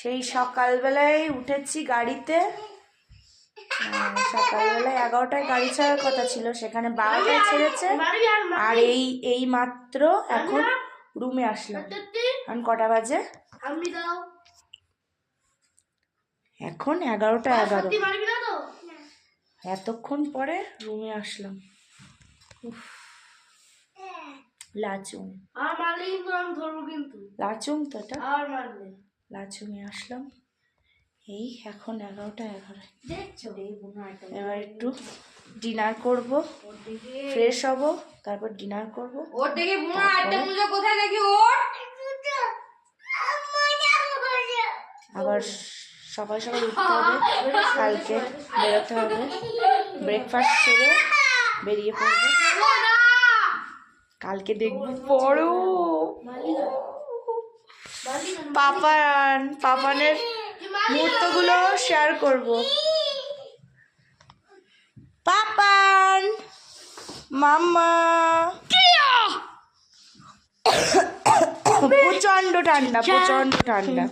সেই সকালবেলায় উঠেছি গাড়িতে। সকালবেলায় 11টায় গাড়ি ছাড়ার কথা ছিল, সেখানে 12টায় ছেড়েছে। আর এই মাত্র এখন রুমে আসলাম। এখন কটা বাজে? এখন 11টা 11। এতক্ষণ পরে রুমে আসলাম। লাচুং লাচুং তো এটা লাচুংয়ে আসলাম। এই এখন 11টা 11। এবার একটু ডিনার করব, ফ্রেশ হব, তারপর ডিনার করব। আবার সকাল সকাল উঠতে হবে, কালকে বেরোতে হবে। ব্রেকফাস্ট সেরে বেরিয়ে পড়বো। কালকে দেখবো বড় পাপানের মুহূর্তগুলো শেয়ার করব। পাপান মাম্মা প্রচন্ড ঠান্ডা।